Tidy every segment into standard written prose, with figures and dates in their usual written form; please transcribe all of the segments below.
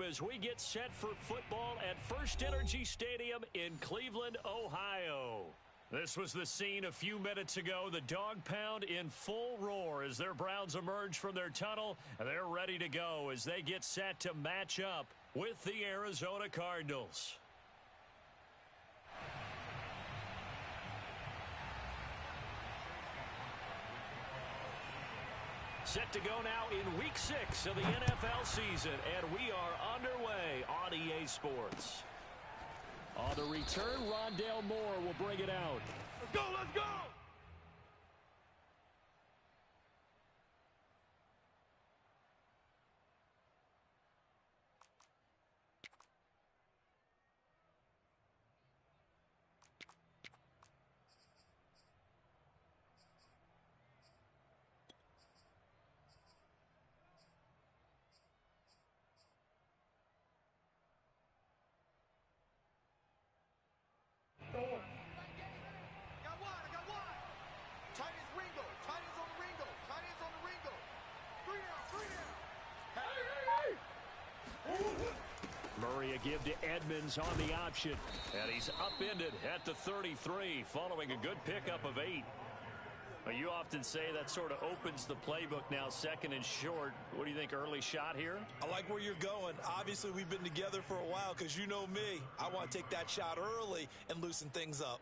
As we get set for football at First Energy Stadium in Cleveland, Ohio. This was the scene a few minutes ago. The dog pound in full roar as their Browns emerge from their tunnel. They're ready to go as they get set to match up with the Arizona Cardinals. Set to go now in Week 6 of the NFL season, and we are underway on EA Sports. On the return, Rondale Moore will bring it out. Let's go, let's go! I got one. Tight ends Ringo. Tight ends on the Ringo. Tight ends on the Ringo. 3 down. Hey. Murray a give to Edmonds on the option. And he's upended at the 33 following a good pickup of 8. You often say that sort of opens the playbook now, second and short. What do you think, early shot here? I like where you're going. Obviously, we've been together for a while because you know me. I want to take that shot early and loosen things up.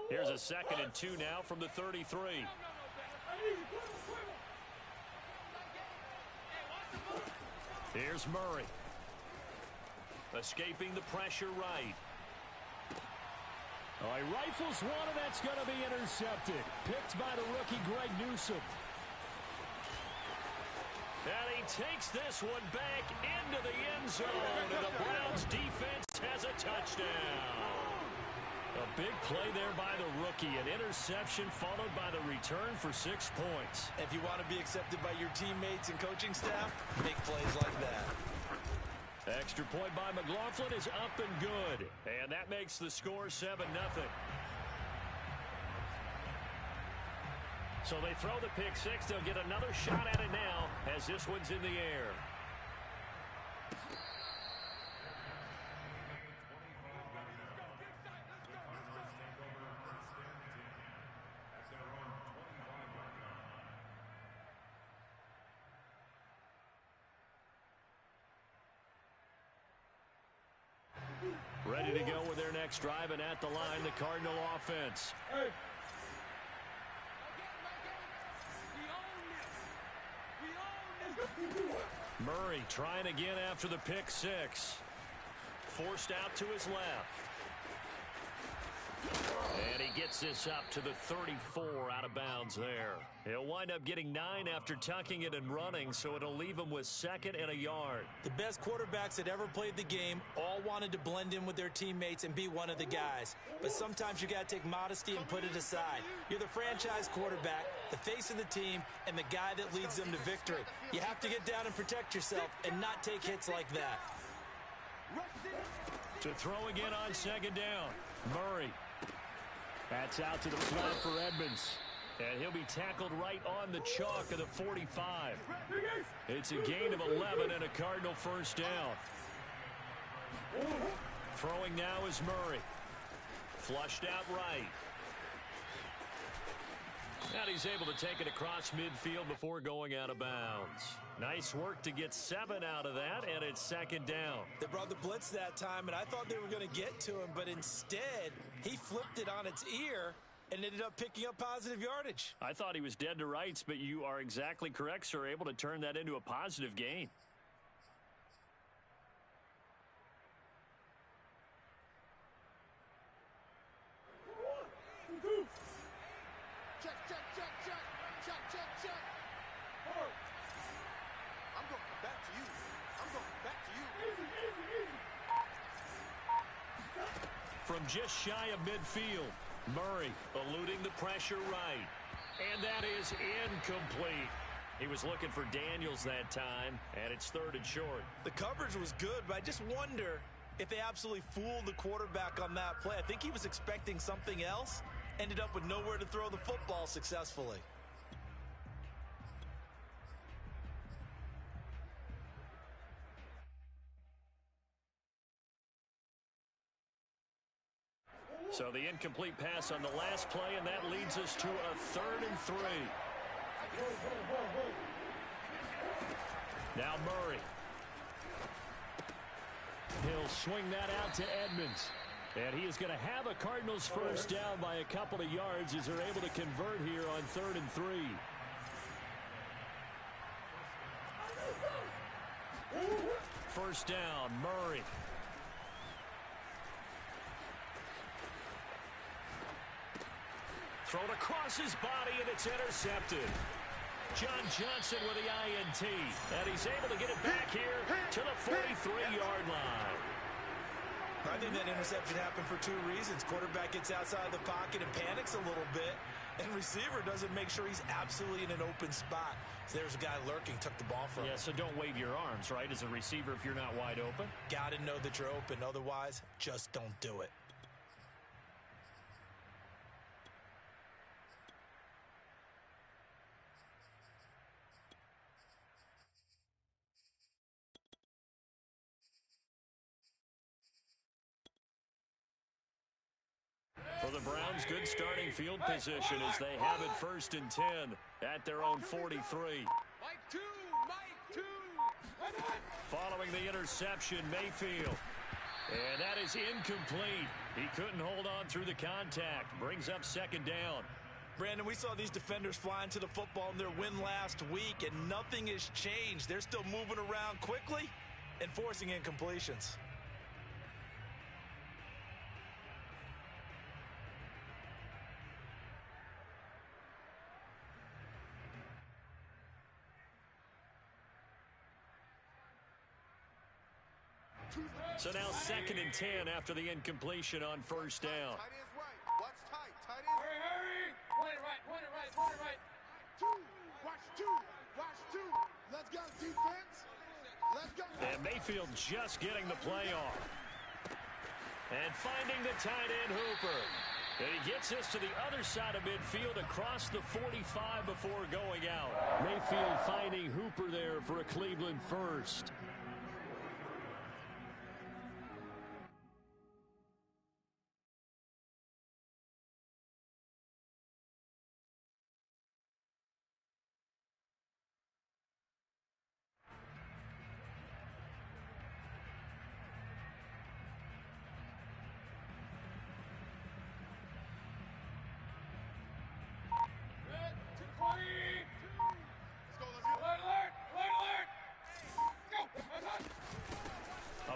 Here's a 2nd and 2 now from the 33. Here's Murray. Escaping the pressure right. Oh, he rifles one, and that's going to be intercepted. Picked by the rookie Greg Newsome. And he takes this one back into the end zone, and the Browns defense has a touchdown. A big play there by the rookie. An interception followed by the return for 6 points. If you want to be accepted by your teammates and coaching staff, make plays like that. Extra point by McLaughlin is up and good. And that makes the score 7-0. So they throw the pick 6. They'll get another shot at it now as this one's in the air. Ready to go with their next drive, and at the line, the Cardinal offense. Hey. Murray trying again after the pick 6. Forced out to his left. And he gets this up to the 34 out of bounds there. He'll wind up getting 9 after tucking it and running, so it'll leave him with 2nd and a yard. The best quarterbacks that ever played the game all wanted to blend in with their teammates and be one of the guys. But sometimes you got to take modesty and put it aside. You're the franchise quarterback, the face of the team, and the guy that leads them to victory. You have to get down and protect yourself and not take hits like that. To throw again on 2nd down. Murray. That's out to the flat for Edmonds. And he'll be tackled right on the chalk of the 45. It's a gain of 11 and a Cardinal first down. Throwing now is Murray. Flushed out right. And he's able to take it across midfield before going out of bounds. Nice work to get 7 out of that, and it's 2nd down. They brought the blitz that time, and I thought they were going to get to him, but instead, he flipped it on its ear and ended up picking up positive yardage. I thought he was dead to rights, but you are exactly correct, sir, able to turn that into a positive gain. I'm going back to you. I'm going back to you. From just shy of midfield, Murray eluding the pressure right. And that is incomplete. He was looking for Daniels that time, and it's 3rd and short. The coverage was good, but I just wonder if they absolutely fooled the quarterback on that play. I think he was expecting something else, ended up with nowhere to throw the football successfully. So the incomplete pass on the last play, and that leads us to a 3rd and 3. Now Murray. He'll swing that out to Edmonds. And he is going to have a Cardinals first down by a couple of yards as they're able to convert here on 3rd and 3. First down, Murray. Thrown across his body, and it's intercepted. John Johnson with the INT. And he's able to get it back here to the 43-yard line. I think that interception happened for 2 reasons. Quarterback gets outside the pocket and panics a little bit, and receiver doesn't make sure he's absolutely in an open spot. So there's a guy lurking, took the ball from him. Yeah, so don't wave your arms, right, as a receiver if you're not wide open. Got to know that you're open. Otherwise, just don't do it. For the Browns, good starting field position as they have it 1st and 10 at their own 43. Mike 2, Mike 2. Following the interception, Mayfield. And that is incomplete. He couldn't hold on through the contact. Brings up 2nd down. Brandon, we saw these defenders flying to the football in their win last week, and nothing has changed. They're still moving around quickly and forcing incompletions. So now 2nd and 10 after the incompletion on 1st down. Tight end's right. Watch tight. Tight end's right. Hurry. Point it right. Point it right. Point it right. 2. Watch 2. Watch 2. Let's go, defense. Let's go. And Mayfield just getting the play off. And finding the tight end, Hooper. And he gets us to the other side of midfield across the 45 before going out. Mayfield finding Hooper there for a Cleveland first.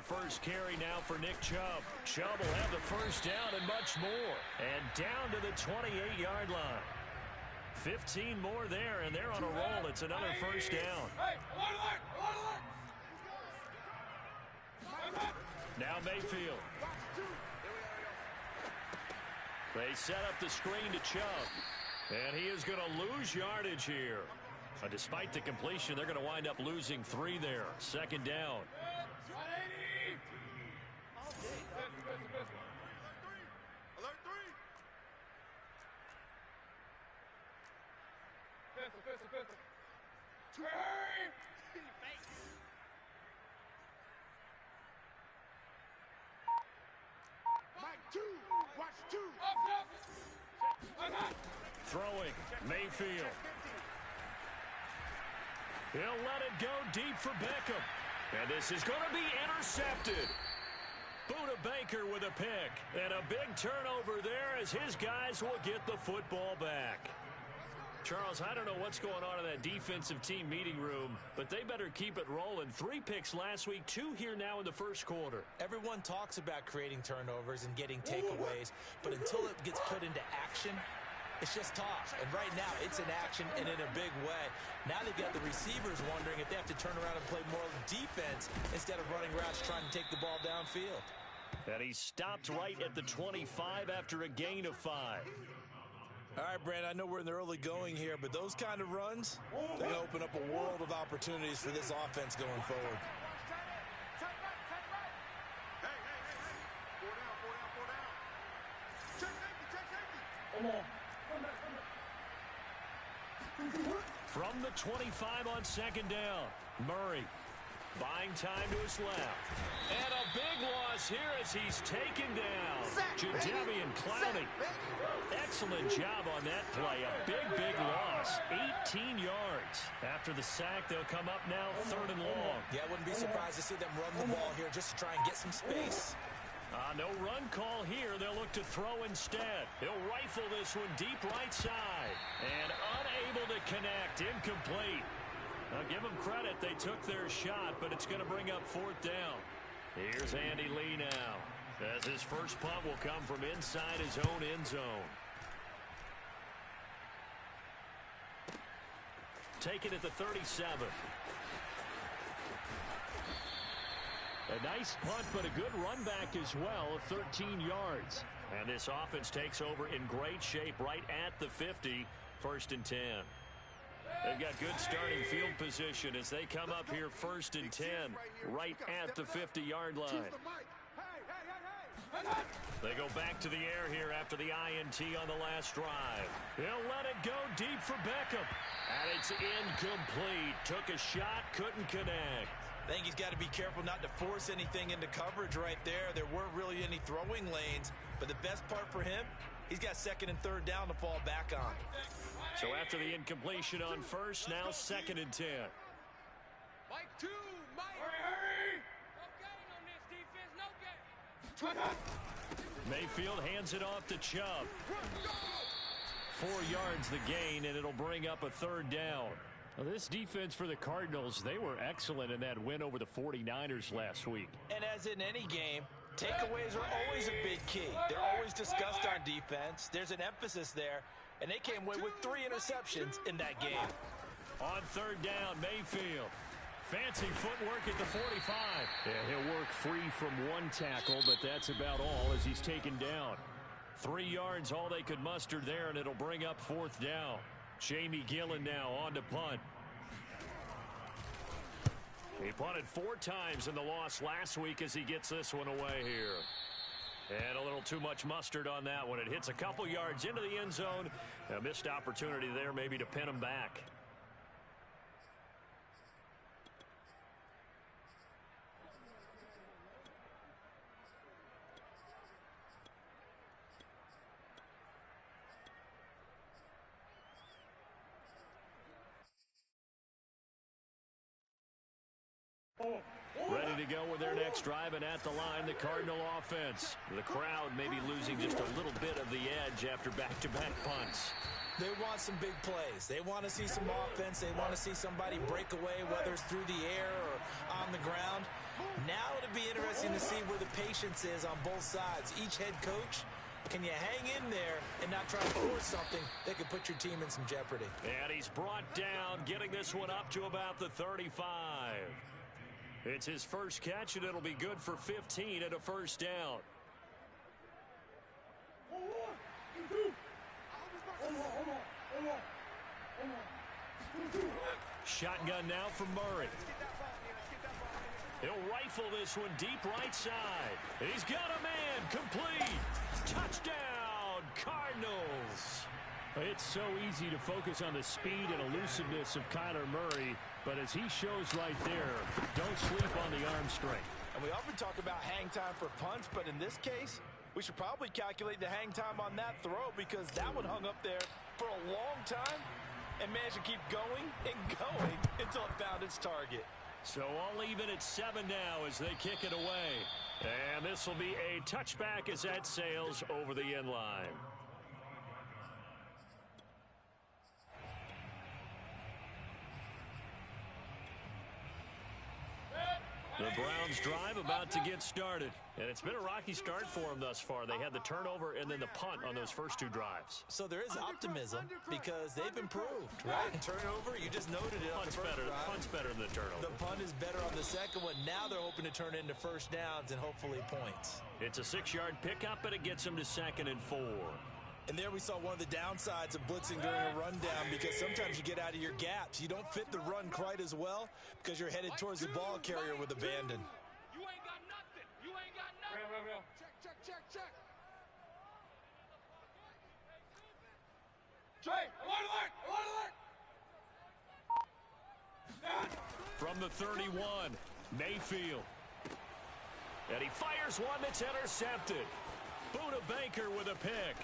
First carry now for Nick Chubb. Chubb will have the first down and much more. And down to the 28-yard line. 15 more there, and they're on a roll. It's another first down. Now Mayfield. They set up the screen to Chubb. And he is going to lose yardage here. Despite the completion, they're going to wind up losing 3 there. 2nd down. Throwing, Mayfield. He'll let it go deep for Beckham. And this is going to be intercepted. Buda Baker with a pick. And a big turnover there as his guys will get the football back. Charles, I don't know what's going on in that defensive team meeting room, but they better keep it rolling. 3 picks last week, 2 here now in the first quarter. Everyone talks about creating turnovers and getting takeaways, but until it gets put into action, it's just talk. And right now, it's in action and in a big way. Now they've got the receivers wondering if they have to turn around and play more defense instead of running routes trying to take the ball downfield. And he stopped right at the 25 after a gain of 5. All right, Brandon, I know we're in the early going here, but those kind of runs, they open up a world of opportunities for this offense going forward. From the 25 on second down, Murray buying time to his left. And a big loss here as he's taken down. Jadeveon Clowney. Excellent job on that play. A big loss. 18 yards. After the sack, they'll come up now 3rd and long. Yeah, I wouldn't be surprised to see them run the ball here just to try and get some space. No run call here. They'll look to throw instead. He'll rifle this one deep right side. And unable to connect. Incomplete. Now, give them credit. They took their shot, but it's going to bring up 4th down. Here's Andy Lee now, as his first punt will come from inside his own end zone. Taken at the 37. A nice punt, but a good run back as well of 13 yards. And this offense takes over in great shape right at the 50, 1st and 10. They've got good starting field position as they come up here 1st and 10 right at the 50-yard line. They go back to the air here after the INT on the last drive. He'll let it go deep for Beckham. And it's incomplete. Took a shot, couldn't connect. I think he's got to be careful not to force anything into coverage right there. There weren't really any throwing lanes. But the best part for him, he's got 2nd and 3rd down to fall back on. So after the incompletion on 1st, now 2nd and 10. Mike 2, Mike. Hurry. No gain on this defense, no gain. Mayfield hands it off to Chubb. 4 yards the gain, and it'll bring up a 3rd down. Now, this defense for the Cardinals, they were excellent in that win over the 49ers last week. And as in any game, takeaways are always a big key. They're always discussed on defense. There's an emphasis there. And they came away with 3 interceptions in that game. On 3rd down, Mayfield. Fancy footwork at the 45. Yeah, he'll work free from one tackle, but that's about all as he's taken down. 3 yards, all they could muster there, and it'll bring up 4th down. Jamie Gillen now on to punt. He punted 4 times in the loss last week as he gets this one away here. And a little too much mustard on that one. It hits a couple yards into the end zone. A missed opportunity there maybe to pin him back. Ready to go with their next drive, and at the line, the Cardinal offense. The crowd maybe losing just a little bit of the edge after back-to-back punts. They want some big plays. They want to see some offense. They want to see somebody break away, whether it's through the air or on the ground. Now it'll be interesting to see where the patience is on both sides. Each head coach, can you hang in there and not try to force something that could put your team in some jeopardy? And he's brought down, getting this one up to about the 35. It's his first catch, and it'll be good for 15 and a 1st down. Shotgun now from Murray. He'll rifle this one deep right side. He's got a man. Complete. Touchdown, Cardinals. It's so easy to focus on the speed and elusiveness of Kyler Murray, but as he shows right there, don't sleep on the arm strength. And we often talk about hang time for punts, but in this case, we should probably calculate the hang time on that throw because that one hung up there for a long time and managed to keep going and going until it found its target. So all even at 7 now as they kick it away. And this will be a touchback as that sails over the end line. The Browns drive about to get started. And it's been a rocky start for them thus far. They had the turnover and then the punt on those first 2 drives. So there is optimism because they've improved, right? Turnover, you just noted it on the first drive. Punt's better than the turnover. The punt is better on the second one. Now they're hoping to turn it into 1st downs and hopefully points. It's a 6-yard pickup, but it gets them to 2nd and 4. And there we saw one of the downsides of blitzing during a rundown, because sometimes you get out of your gaps. You don't fit the run quite as well because you're headed towards the ball carrier with abandon. You ain't got nothing. You ain't got nothing. Real. Check. Jay, alert. From the 31, Mayfield. And he fires one that's intercepted. Buda Baker with a pick.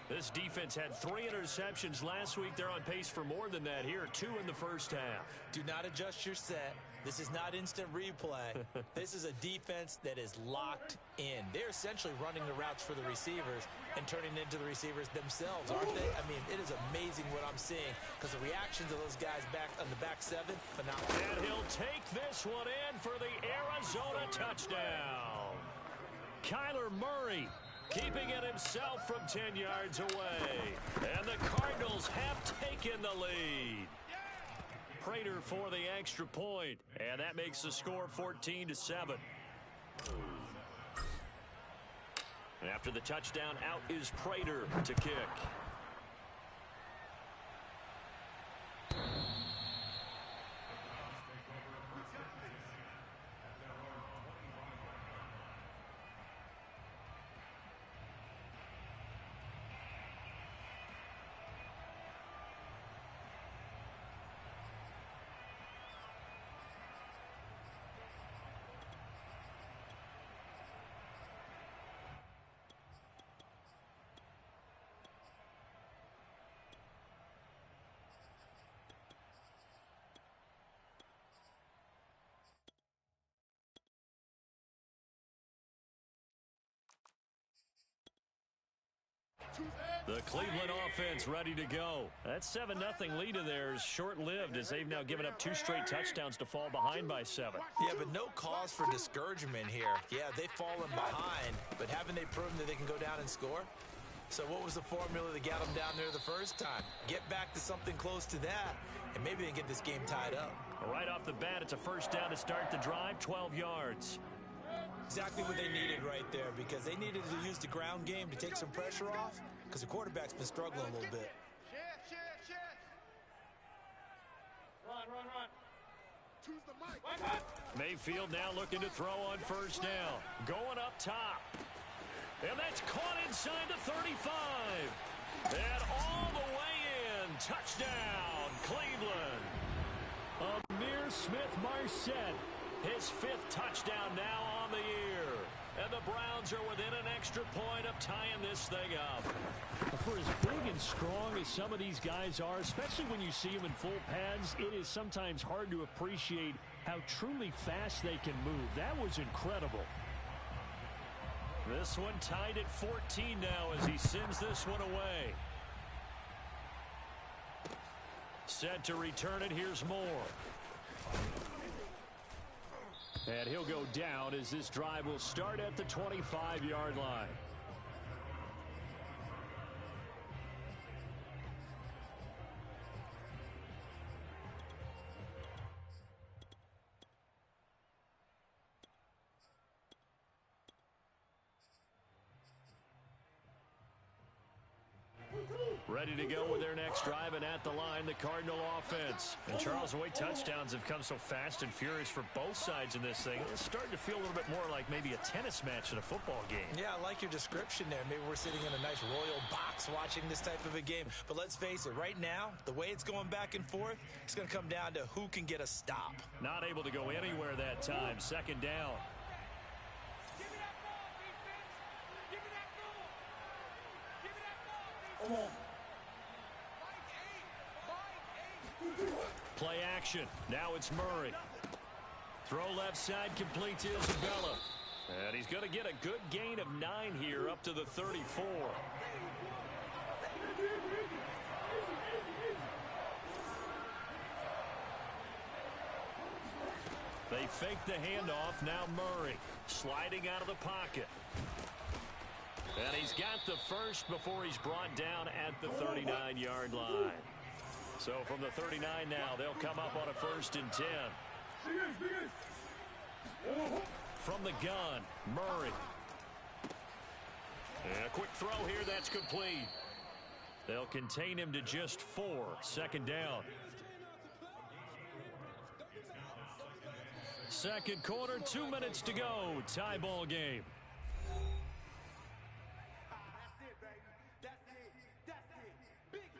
This defense had 3 interceptions last week. They're on pace for more than that here. 2 in the first half. Do not adjust your set. This is not instant replay. This is a defense that is locked in. They're essentially running the routes for the receivers and turning into the receivers themselves, aren't they? I mean, it is amazing what I'm seeing, because the reactions of those guys back on the back 7, phenomenal. And he'll take this one in for the Arizona touchdown. Kyler Murray keeping it himself from 10 yards away. And the Cardinals have taken the lead. Prater for the extra point, and that makes the score 14-7. And after the touchdown, out is Prater to kick. The Cleveland offense ready to go. That 7-0 lead of theirs short-lived, as they've now given up 2 straight touchdowns to fall behind by 7. Yeah, but no cause for discouragement here. Yeah, they've fallen behind, but haven't they proven that they can go down and score? So what was the formula that got them down there the first time? Get back to something close to that, and maybe they can get this game tied up. Right off the bat, it's a first down to start the drive, 12 yards. Exactly what they needed right there, because they needed to use the ground game to take some pressure off, because the quarterback's been struggling a little bit. Shift. Run. Choose the mic. Mayfield now looking to throw on first down. Going up top. And that's caught inside the 35. And all the way in. Touchdown, Cleveland. Amir Smith-Marset. His 5th touchdown now on the year. And the Browns are within an extra point of tying this thing up. For as big and strong as some of these guys are, especially when you see them in full pads, it is sometimes hard to appreciate how truly fast they can move. That was incredible. This one tied at 14 now as he sends this one away. Set to return it. Here's Moore. And he'll go down as this drive will start at the 25-yard line. Ready to go with their next drive, and at the line, the Cardinal offense. And Charles, the way touchdowns have come so fast and furious for both sides in this thing, it's starting to feel a little bit more like maybe a tennis match in a football game. Yeah, I like your description there. Maybe we're sitting in a nice royal box watching this type of a game. But let's face it, right now, the way it's going back and forth, it's going to come down to who can get a stop. Not able to go anywhere that time. Second down. Give me that ball, defense. Give me that ball. Give me that ball, defense. Play action. Now it's Murray. Throw left side, complete to Isabella. And he's going to get a good gain of 9 here, up to the 34. They fake the handoff. Now Murray sliding out of the pocket. And he's got the first before he's brought down at the 39-yard line. So from the 39 now, they'll come up on a 1st and 10. From the gun, Murray. And a quick throw here, that's complete. They'll contain him to just 4. Second down. Second quarter, 2 minutes to go. Tie ball game. That's it, baby. That's it. That's it. Big hit.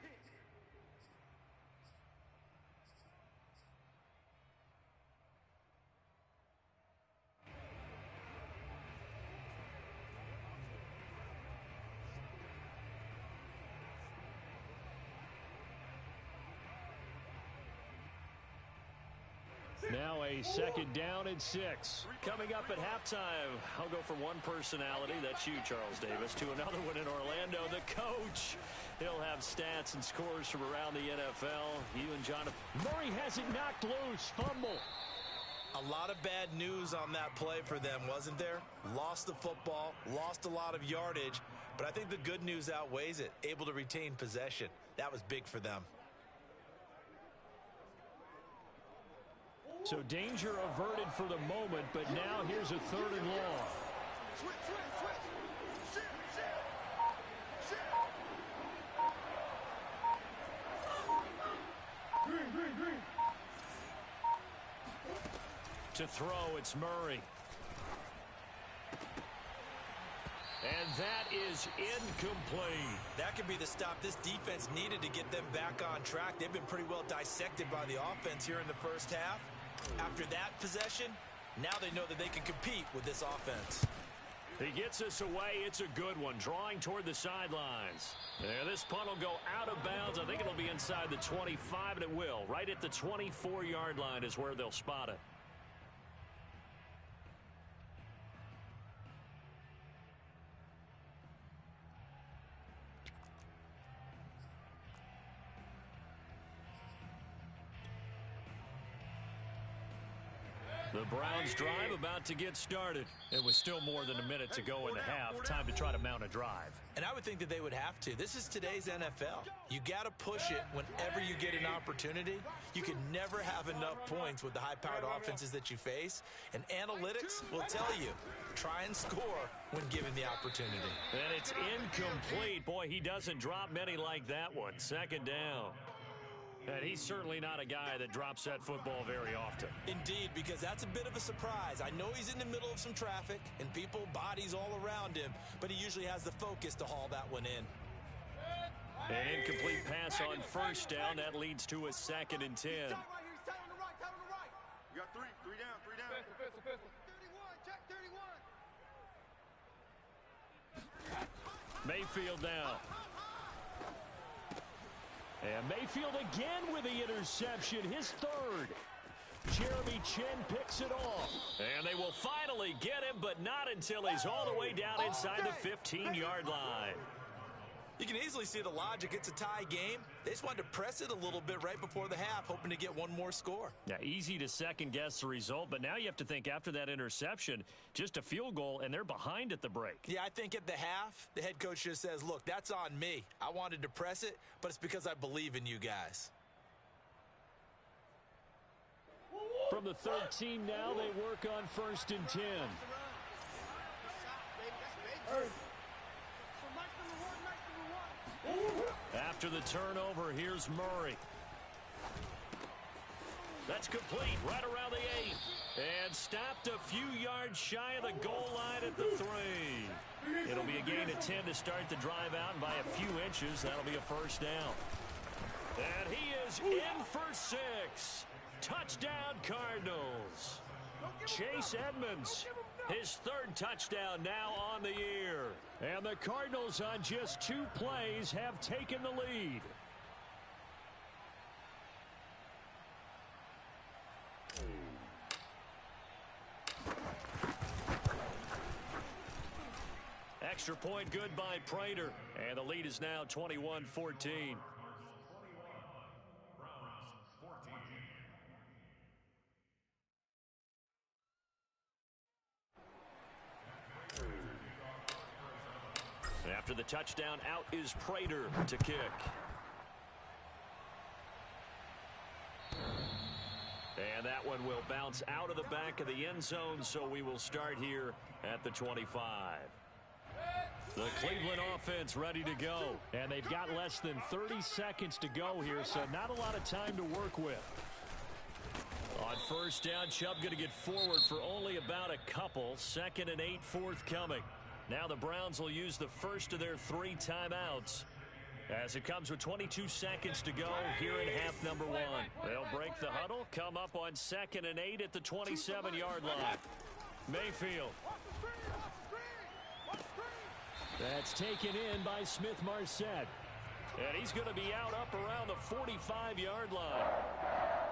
Now a second down and 6. Coming up at halftime, I'll go from one personality, that's you, Charles Davis, to another one in Orlando, the coach. He'll have stats and scores from around the NFL. You and Jonathan. Murray has it knocked loose. Fumble. A lot of bad news on that play for them, wasn't there? Lost the football, lost a lot of yardage, but I think the good news outweighs it. Able to retain possession. That was big for them. So danger averted for the moment, but now here's a 3rd and long. Switch, switch, switch. Shit, shit. Shit. Green, green, green. To throw, it's Murray. And that is incomplete. That could be the stop this defense needed to get them back on track. They've been pretty well dissected by the offense here in the first half. After that possession, now they know that they can compete with this offense. He gets us away. It's a good one. Drawing toward the sidelines. And this punt will go out of bounds. I think it'll be inside the 25, and it will. Right at the 24-yard line is where they'll spot it. The Browns drive about to get started. It was still more than a minute to go in the half. Time to try to mount a drive. And I would think that they would have to. This is today's NFL. You got to push it whenever you get an opportunity. You can never have enough points with the high-powered offenses that you face. And analytics will tell you, try and score when given the opportunity. And it's incomplete. Boy, he doesn't drop many like that one. Second down. And he's certainly not a guy that drops that football very often. Indeed, because that's a bit of a surprise. I know he's in the middle of some traffic and people, bodies all around him, but he usually has the focus to haul that one in. An incomplete pass on first down. That leads to a 2nd and 10. Right here, on the right, on the right. You got three down, three down. Pistol, pistol. 31, check 31. Mayfield now. And Mayfield again with the interception, his 3rd. Jeremy Chin picks it off. And they will finally get him, but not until he's all the way down inside the 15-yard line. You can easily see the logic. It's a tie game. They just wanted to press it a little bit right before the half, hoping to get one more score. Yeah, easy to second-guess the result, but now you have to think after that interception, just a field goal, and they're behind at the break. Yeah, I think at the half, the head coach just says, look, that's on me. I wanted to press it, but it's because I believe in you guys. From the 13 now, they work on 1st and 10. After the turnover, here's Murray. That's complete right around the 8. And stopped a few yards shy of the goal line at the 3. It'll be a gain of 10 to start the drive out, and by a few inches, that'll be a 1st down. And he is in for 6. Touchdown, Cardinals. Chase Edmonds, his 3rd touchdown now on the year. And the Cardinals on just 2 plays have taken the lead. Extra point good by Prater. And the lead is now 21-14. After the touchdown, out is Prater to kick. And that one will bounce out of the back of the end zone, so we will start here at the 25. The Cleveland offense ready to go. And they've got less than 30 seconds to go here, so not a lot of time to work with. On first down, Chubb going to get forward for only about a couple. 2nd and 8 forthcoming. Now the Browns will use the first of their 3 timeouts, as it comes with 22 seconds to go here in half number 1. They'll break the huddle, come up on 2nd and 8 at the 27-yard line. Mayfield. That's taken in by Smith-Marset. And he's going to be out up around the 45-yard line.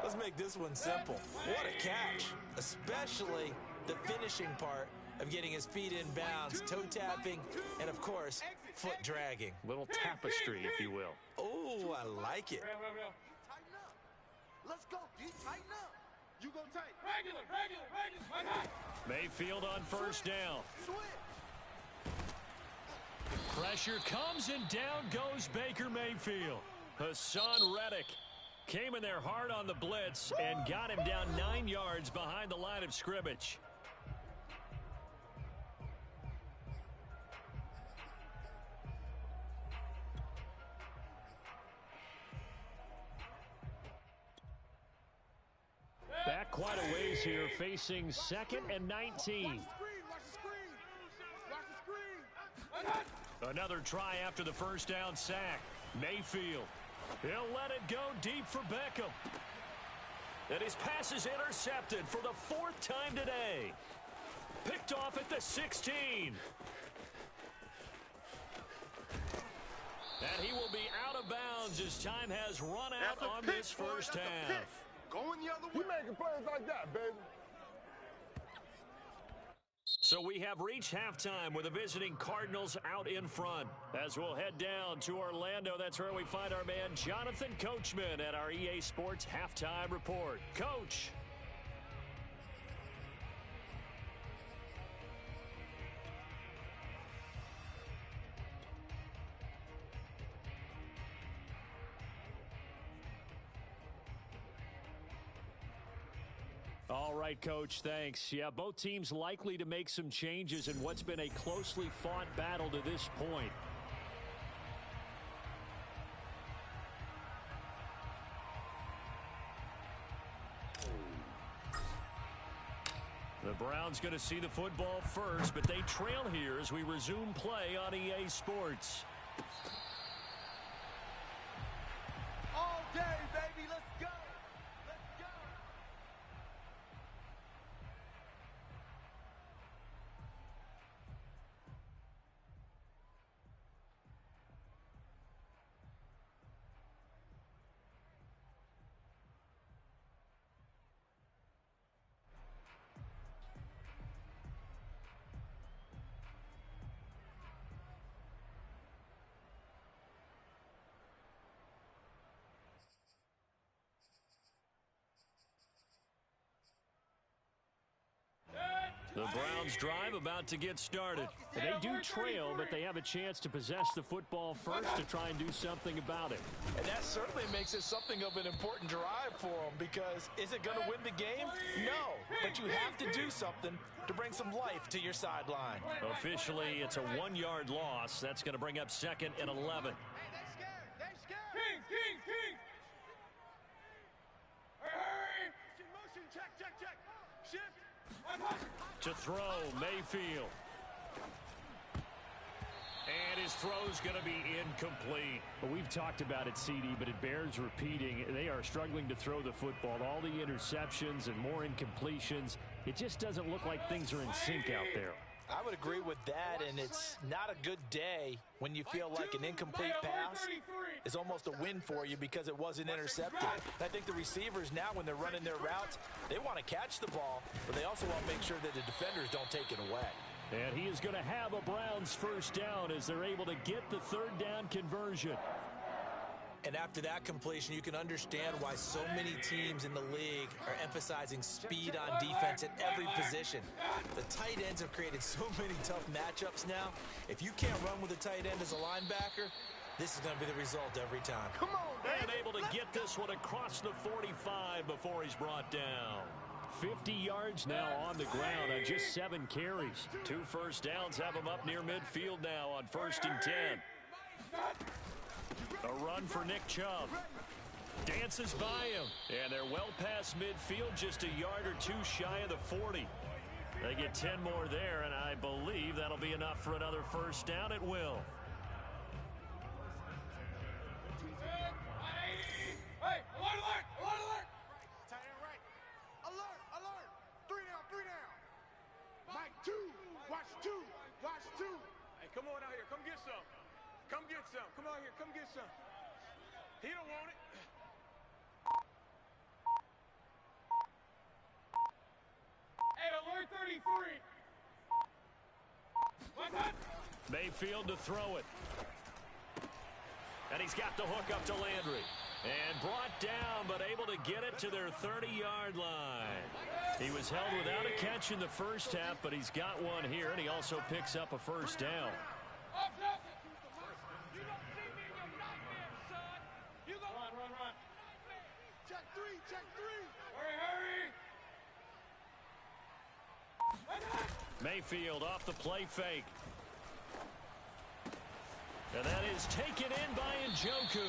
Let's make this one simple. What a catch, especially the finishing part of getting his feet in bounds, toe tapping, and of course, foot dragging. Little tapestry, if you will. Oh, I like it. Tighten up. Let's go, D. Tighten up. You go tight. Regular. Mayfield on first down. Switch. Pressure comes and down goes Baker Mayfield. Hassan Reddick came in there hard on the blitz and got him down 9 yards behind the line of scrimmage. Back quite a ways here, facing 2nd and 19. Watch the screen. Watch the screen. Another try after the first down sack. Mayfield. He'll let it go deep for Beckham. And his pass is intercepted for the 4th time today. Picked off at the 16. And he will be out of bounds as time has run out on this first half. Going the other way. We making plays like that, baby. So we have reached halftime with the visiting Cardinals out in front. As we'll head down to Orlando, that's where we find our man Jonathan Coachman at our EA Sports Halftime Report. Coach. All right, Coach, thanks. Yeah, both teams likely to make some changes in what's been a closely fought battle to this point. The Browns going to see the football first, but they trail here as we resume play on EA Sports. All day, baby. Let's go. Let's go. The Browns drive about to get started. They do trail, but they have a chance to possess the football first to try and do something about it. And that certainly makes it something of an important drive for them, because is it going to win the game? No, but you have to do something to bring some life to your sideline. Officially, it's a 1-yard loss. That's going to bring up 2nd and 11. Hey, they scared. They scared. King. Hurry. Motion. Check. Shift. To throw, Mayfield. And his throw's going to be incomplete. Well, we've talked about it, CD, but it bears repeating. They are struggling to throw the football. All the interceptions and more incompletions. It just doesn't look like things are in sync out there. I would agree with that, and it's not a good day when you feel like an incomplete pass is almost a win for you because it wasn't intercepted. I think the receivers now, when they're running their routes, they want to catch the ball, but they also want to make sure that the defenders don't take it away. And he is going to have a Browns first down as they're able to get the 3rd down conversion. And after that completion, you can understand why so many teams in the league are emphasizing speed on defense at every position. The tight ends have created so many tough matchups now. If you can't run with a tight end as a linebacker, this is going to be the result every time. Come on, man. And able to get this one across the 45 before he's brought down. 50 yards now on the ground on just 7 carries. 2 first downs have him up near midfield now on 1st and 10. A run for Nick Chubb. Dances by him. And they're well past midfield, just a yard or 2 shy of the 40. They get 10 more there, and I believe that'll be enough for another first down. It will. Hey, alert, alert, alert, alert. Tight end right. Alert, alert. 3 down, 3 down. Mike, 2. Watch 2. Watch 2. Hey, come on out here. Come get some. Come get some. Come out here. Come get some. He don't want it. Hey, alert 33. What's that? Mayfield to throw it. And he's got the hook up to Landry. And brought down, but able to get it to their 30-yard line. He was held without a catch in the first half, but he's got one here, and he also picks up a first down. Up, up. You don't see me in your nightmare, son. You go run, run, run. Check 3, check 3. Hurry, hurry. Mayfield off the play fake. And that is taken in by Njoku.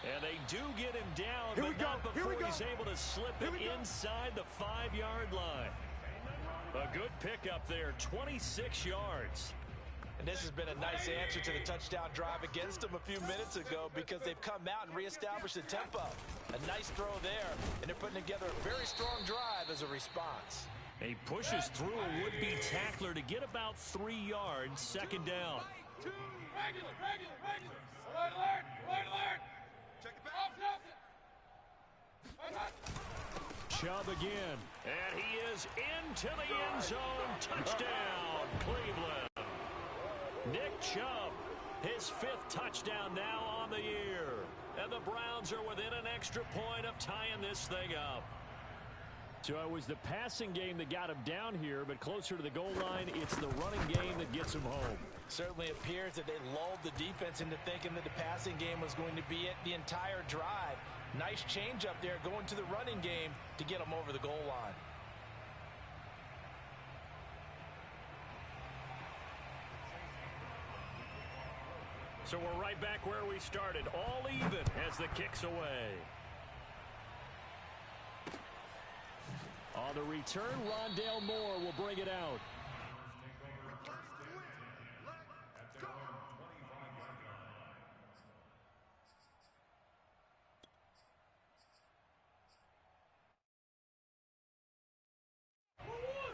And they do get him down, but not before he's able to slip it inside the 5-yard line. A good pickup there, 26 yards. And this has been a nice answer to the touchdown drive against them a few minutes ago, because they've come out and reestablished the tempo. A nice throw there, and they're putting together a very strong drive as a response. He pushes through a would-be tackler to get about 3 yards, 2nd down. Regular, regular, regular. Alert, alert, alert, alert. Check it back. Chubb again, and he is into the end zone. Touchdown, Cleveland. Nick Chubb, his 5th touchdown now on the year. And the Browns are within an extra point of tying this thing up. So it was the passing game that got him down here, but closer to the goal line, it's the running game that gets him home. Certainly appears that they lulled the defense into thinking that the passing game was going to be it the entire drive. Nice change up there going to the running game to get them over the goal line. So we're right back where we started, all even as the kick's away. On the return, Rondale Moore will bring it out.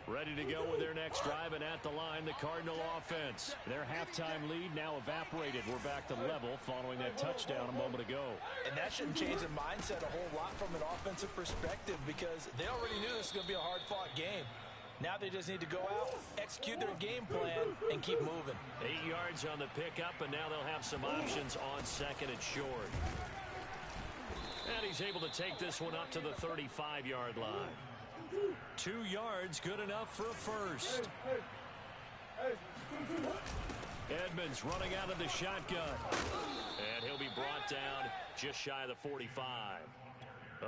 Ready to go with their next drive, and at the line, the Cardinal offense. Their halftime lead now evaporated. We're back to level following that touchdown a moment ago. And that shouldn't change the mindset a whole lot from an offensive perspective, because they already knew this was going to be a hard-fought game. Now they just need to go out, execute their game plan, and keep moving. 8 yards on the pickup, and now they'll have some options on 2nd and short. And he's able to take this one up to the 35-yard line. 2 yards, good enough for a first. Edmonds running out of the shotgun. And he'll be brought down just shy of the 45.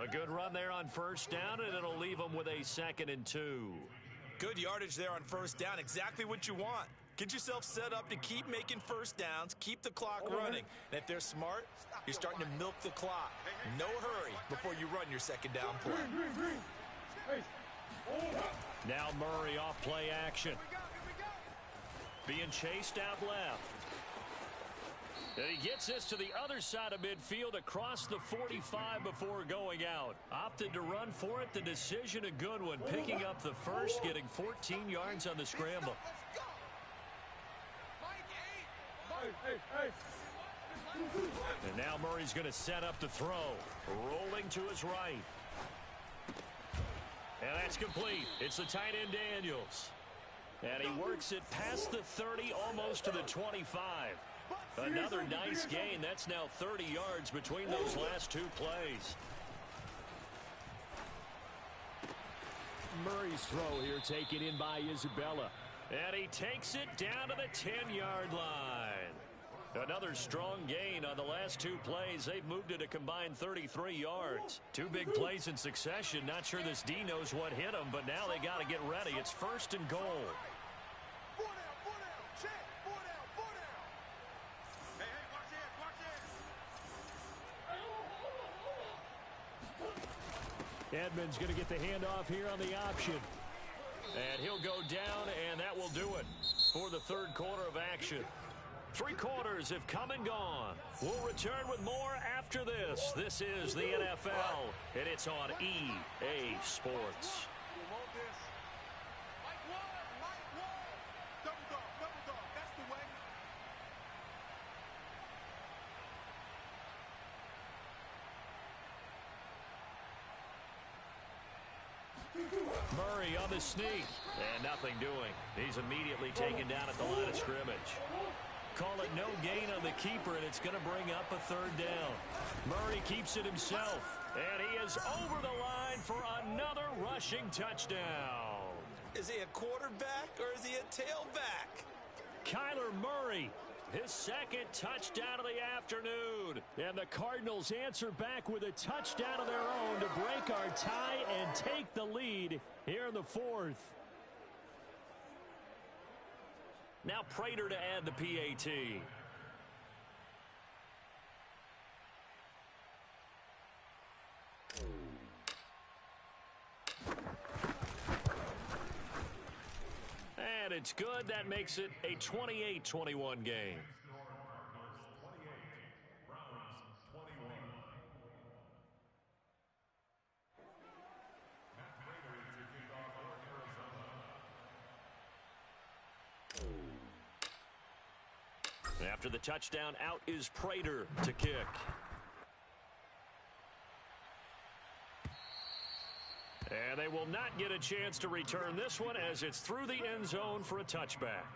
A good run there on 1st down, and it'll leave them with a 2nd and 2. Good yardage there on 1st down, exactly what you want. Get yourself set up to keep making first downs, keep the clock running. And if they're smart, you're starting to milk the clock. No hurry before you run your 2nd down play. Now Murray off play action. Being chased out left. And he gets this to the other side of midfield across the 45 before going out. Opted to run for it. The decision a good one. Picking up the first, getting 14 yards on the scramble. And now Murray's going to set up the throw. Rolling to his right. And that's complete. It's the tight end Daniels. And he works it past the 30, almost to the 25. Another nice gain. That's now 30 yards between those last 2 plays. Murray's throw here taken in by Isabella. And he takes it down to the 10-yard line. Another strong gain on the last two plays. They've moved it a combined 33 yards. Two big plays in succession. Not sure this D knows what hit them, but now they got to get ready. It's 1st and goal. 4 down, check, 4 down. Hey, watch this. Edmonds going to get the handoff here on the option. And he'll go down, and that will do it for the third quarter of action. 3 quarters have come and gone. We'll return with more after this. This is the NFL, and it's on EA Sports. Double dog, that's the way. Murray on the sneak, and nothing doing. He's immediately taken down at the line of scrimmage. Call it no gain on the keeper, and it's going to bring up a 3rd down. Murray keeps it himself, and he is over the line for another rushing touchdown. Is he a quarterback or is he a tailback? Kyler Murray, his 2nd touchdown of the afternoon. And the Cardinals answer back with a touchdown of their own to break our tie and take the lead here in the 4th. Now Prater to add the PAT. And it's good. That makes it a 28-21 game. After the touchdown, out is Prater to kick. And they will not get a chance to return this one as it's through the end zone for a touchback.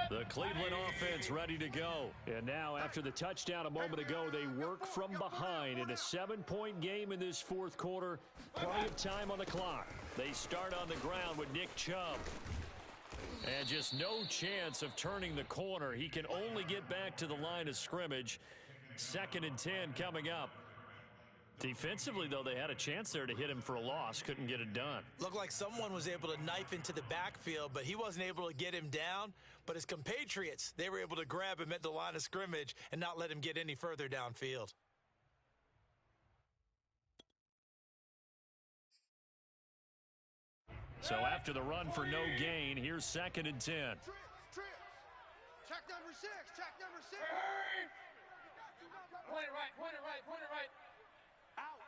The Cleveland offense ready to go. And now, after the touchdown a moment ago, they work from behind in a 7-point game in this 4th quarter. Plenty of time on the clock. They start on the ground with Nick Chubb. And just no chance of turning the corner. He can only get back to the line of scrimmage. 2nd and 10 coming up. Defensively, though, they had a chance there to hit him for a loss. Couldn't get it done. Looked like someone was able to knife into the backfield, but he wasn't able to get him down. But his compatriots, they were able to grab him at the line of scrimmage and not let him get any further downfield. So after the run for no gain, here's 2nd and 10. Trips. Check number 6. Point it right. Out.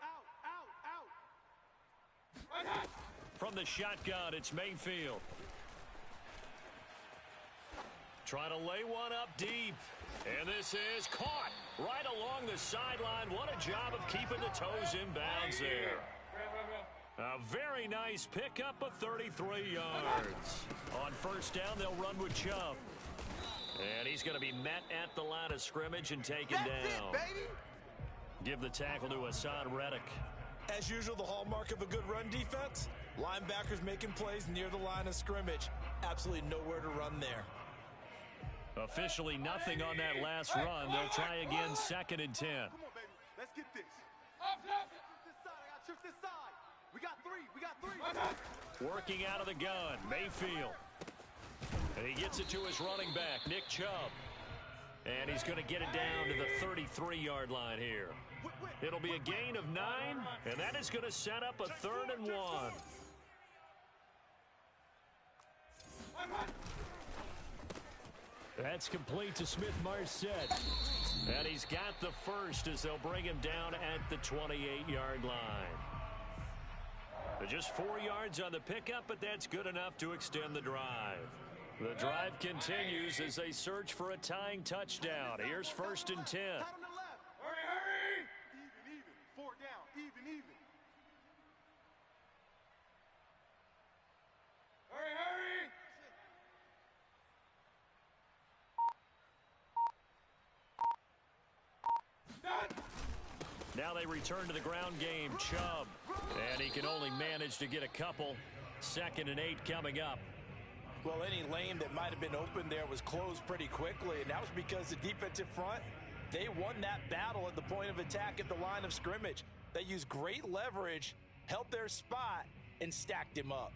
From the shotgun, it's Mayfield. Trying to lay one up deep. And this is caught right along the sideline. What a job of keeping the toes in bounds there. A very nice pickup of 33 yards. On 1st down, they'll run with Chubb. And he's going to be met at the line of scrimmage and taken down. That's it, baby. Give the tackle to Hassan Reddick. As usual, the hallmark of a good run defense, linebackers making plays near the line of scrimmage. Absolutely nowhere to run there. Officially nothing on that last run. They'll try again, 2nd and 10. Come on, baby. Let's get this. This side. I got trips this side. We got three. Working out of the gun, Mayfield. And he gets it to his running back, Nick Chubb. And he's going to get it down to the 33-yard line here. It'll be a gain of 9, and that is going to set up a 3rd and 1. That's complete to Smith-Marset. And he's got the first as they'll bring him down at the 28-yard line. Just 4 yards on the pickup, but that's good enough to extend the drive. The drive continues as they search for a tying touchdown. Here's 1st and 10. Out on the left. Hurry. Even. 4 down. Even. Now they return to the ground game. Chubb. And he can only manage to get a couple. 2nd and 8 coming up. Well, any lane that might have been open there was closed pretty quickly, and that was because the defensive front, they won that battle at the point of attack at the line of scrimmage. They used great leverage, held their spot, and stacked him up.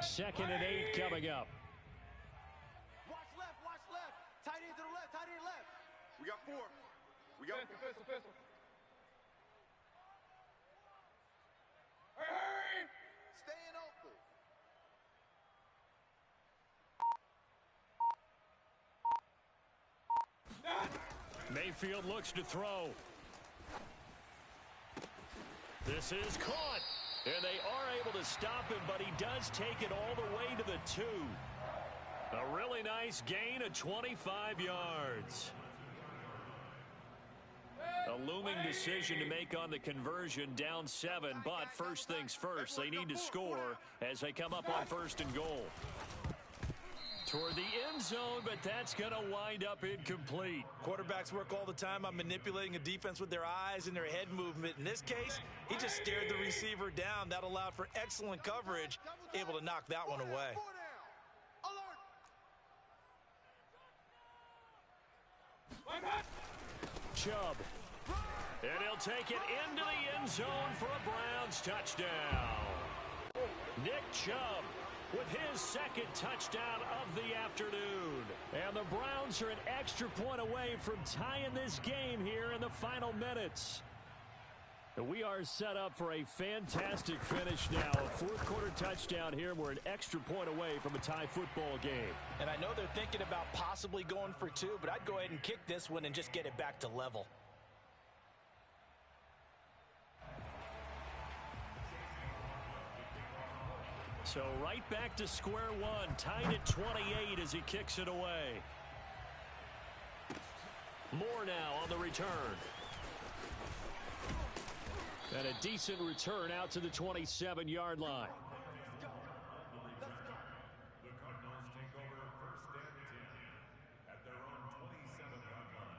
Second and 8 coming up. Watch left. Tight end to the left, tight end left. We got 4. We got pistol. Hurry! Staying open. Mayfield looks to throw. This is caught. And they are able to stop him, but he does take it all the way to the 2. A really nice gain of 25 yards. A looming decision to make on the conversion, down 7, but first things first, they need to score as they come up on 1st and goal. Toward the end zone, but that's going to wind up incomplete. Quarterbacks work all the time on manipulating a defense with their eyes and their head movement. In this case, he just stared the receiver down. That allowed for excellent coverage, able to knock that one away. Chubb. And he'll take it into the end zone for a Browns touchdown. Nick Chubb with his 2nd touchdown of the afternoon. And the Browns are an extra point away from tying this game here in the final minutes. We are set up for a fantastic finish now. A 4th quarter touchdown here. We're an extra point away from a tie football game. And I know they're thinking about possibly going for 2, but I'd go ahead and kick this one and just get it back to level. So right back to square one, tied at 28 as he kicks it away. Moore now on the return. And a decent return out to the 27-yard line. The Cardinals take over 1st and 10 at their own 27-yard line.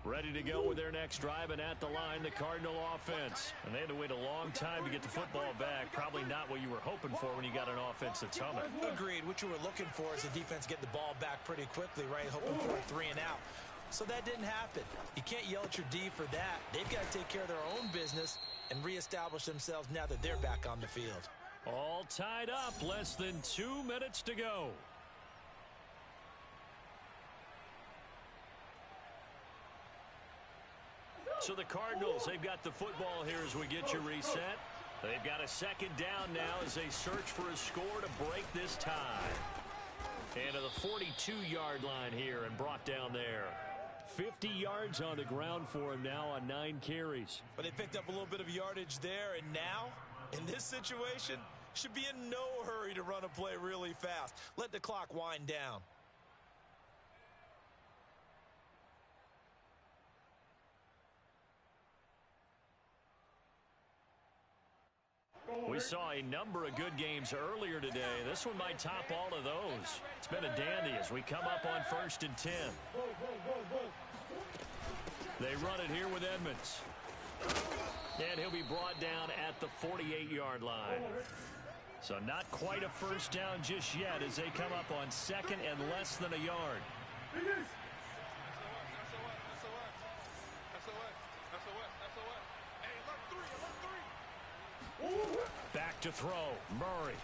Ready to go with their next drive, and at the line, the Cardinal offense. And they had to wait a long time to get the football back. Probably not what you were hoping for when you got an offense that's humming. Agreed. What you were looking for is the defense get the ball back pretty quickly, right? Hoping for a 3 and out. So that didn't happen. You can't yell at your D for that. They've got to take care of their own business and reestablish themselves now that they're back on the field. All tied up. Less than 2 minutes to go. So the Cardinals, they've got the football here as we get you reset. They've got a 2nd down now as they search for a score to break this tie. And to the 42-yard line here and brought down there. 50 yards on the ground for him now on 9 carries. But they picked up a little bit of yardage there, and now, in this situation, should be in no hurry to run a play really fast. Let the clock wind down. We saw a number of good games earlier today. This one might top all of those. It's been a dandy as we come up on 1st and 10. They run it here with Edmonds. And he'll be brought down at the 48-yard line. So not quite a first down just yet as they come up on 2nd and less than a yard. Back to throw. Murray.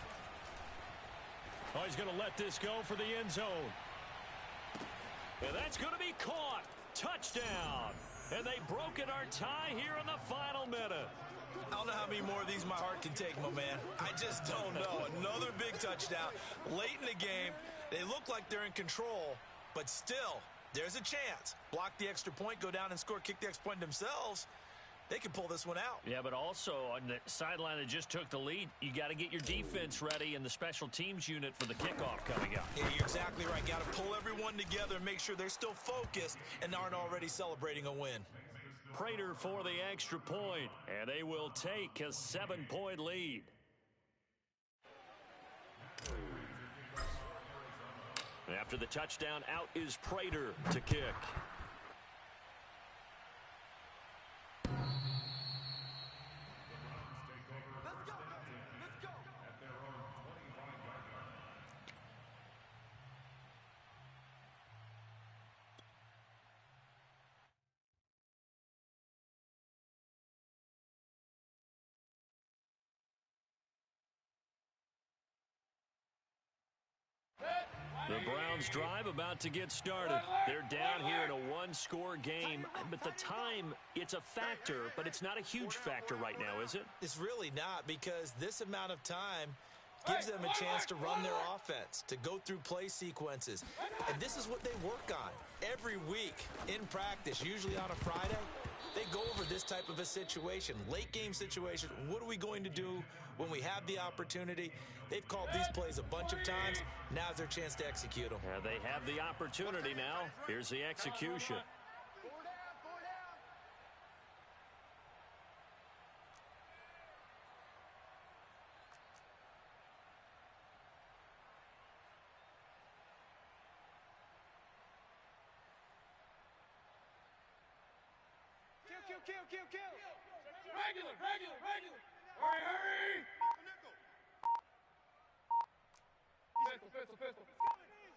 Oh, he's going to let this go for the end zone. And that's going to be caught. Touchdown. And they've broken our tie here in the final minute. I don't know how many more of these my heart can take, my man. I just don't know. Another big touchdown. Late in the game, they look like they're in control, but still, there's a chance. Block the extra point, go down and score, kick the extra point themselves. They can pull this one out. Yeah, but also on the sideline that just took the lead, you got to get your defense ready and the special teams unit for the kickoff coming up. Yeah, you're exactly right. Got to pull everyone together and make sure they're still focused and aren't already celebrating a win. Prater for the extra point, and they will take a 7-point lead. After the touchdown, out is Prater to kick. The Browns drive about to get started. They're down here in a one-score game, but the time, it's a factor, but it's not a huge factor right now, is it? It's really not, because this amount of time gives them a chance to run their offense, to go through play sequences. And this is what they work on every week in practice, usually on a Friday. They go over this type of a situation, late game situation. What are we going to do when we have the opportunity? They've called these plays a bunch of times. Now's their chance to execute them. Yeah, they have the opportunity now. Here's the execution. Kill. Regular. Hurry. Pistol.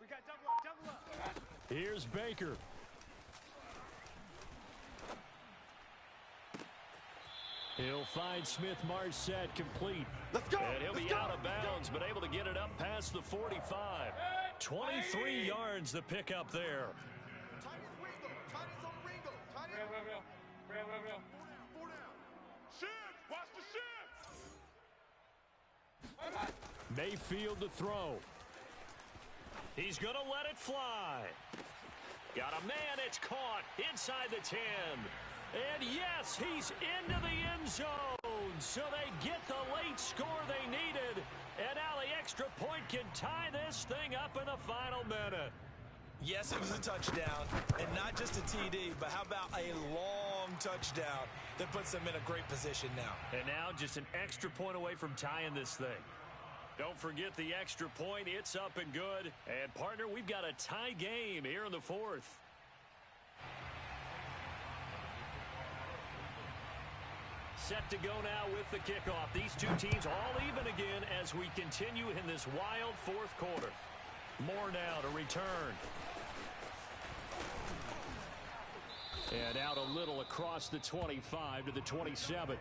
We got double up. Here's Baker. He'll find Smith-Marsette complete. Let's go. And he'll be out of bounds, but able to get it up past the 45. 23 yards to pick up there. Real. 4 down. Shift. Watch the shift. Mayfield to throw. He's going to let it fly. Got a man, it's caught inside the 10. And yes, he's into the end zone. So they get the late score they needed. And now the extra point can tie this thing up in the final minute. Yes, it was a touchdown, and not just a TD, but how about a long touchdown that puts them in a great position now. And now just an extra point away from tying this thing. Don't forget the extra point. It's up and good. And, partner, we've got a tie game here in the fourth. Set to go now with the kickoff. These two teams all even again as we continue in this wild fourth quarter. More now to return. And out a little across the 25 to the 27.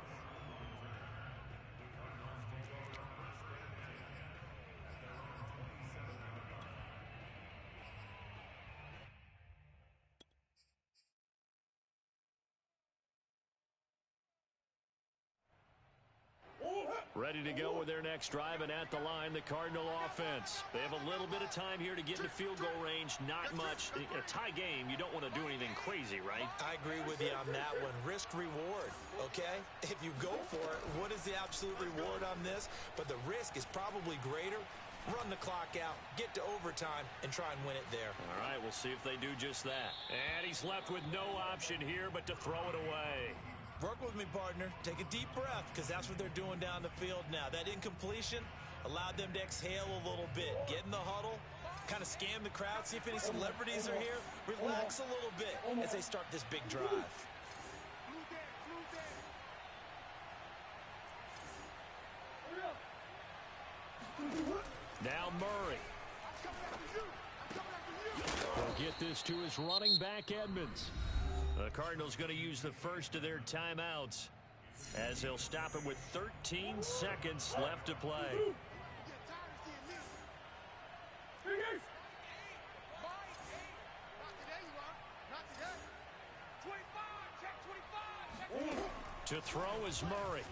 Ready to go with their next drive, and at the line, the Cardinal offense. They have a little bit of time here to get into field goal range. Not much. In a tie game, you don't want to do anything crazy, right? I agree with you on that one. Risk reward, okay? If you go for it, what is the absolute reward on this? But the risk is probably greater. Run the clock out, get to overtime, and try and win it there. All right, we'll see if they do just that. And he's left with no option here but to throw it away. Work with me, partner. Take a deep breath, because that's what they're doing down the field now. That incompletion allowed them to exhale a little bit. Get in the huddle, kind of scan the crowd, see if any celebrities are here. Relax a little bit as they start this big drive. Now Murray. He'll get this to his running back, Edmonds. The Cardinals going to use the first of their timeouts as they'll stop him with 13 seconds left to play. To throw is Murray.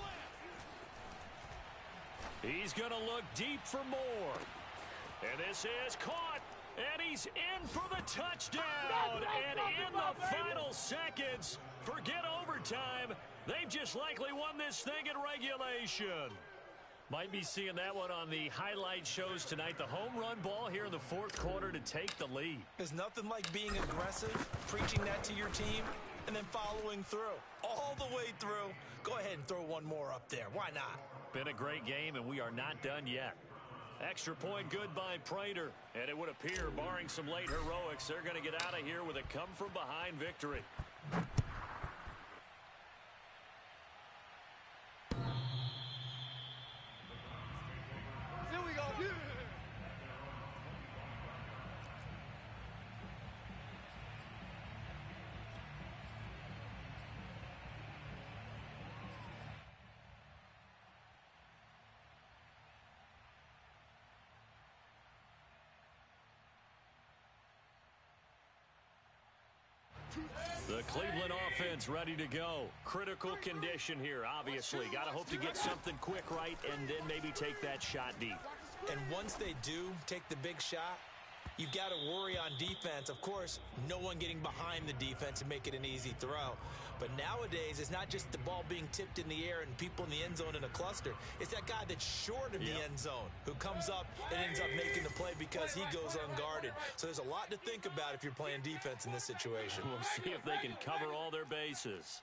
He's going to look deep for more. And this is caught. And he's in for the touchdown. And in the final seconds, forget overtime. They've just likely won this thing in regulation. Might be seeing that one on the highlight shows tonight. The home run ball here in the fourth quarter to take the lead. There's nothing like being aggressive, preaching that to your team, and then following through. All the way through. Go ahead and throw one more up there. Why not? Been a great game, and we are not done yet. Extra point good by Prater. And it would appear, barring some late heroics, they're going to get out of here with a come-from-behind victory. Here we go. Yeah. The Cleveland offense ready to go. Critical condition here, obviously. Got to hope to get something quick right and then maybe take that shot deep. And once they do take the big shot, you've got to worry on defense. Of course, no one getting behind the defense and make it an easy throw. But nowadays, it's not just the ball being tipped in the air and people in the end zone in a cluster. It's that guy that's short of the end zone who comes up and ends up making the play because he goes unguarded. So there's a lot to think about if you're playing defense in this situation. We'll see if they can cover all their bases.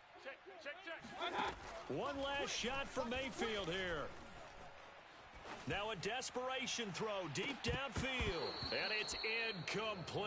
One last shot from Mayfield here. Now a desperation throw deep downfield, and it's incomplete.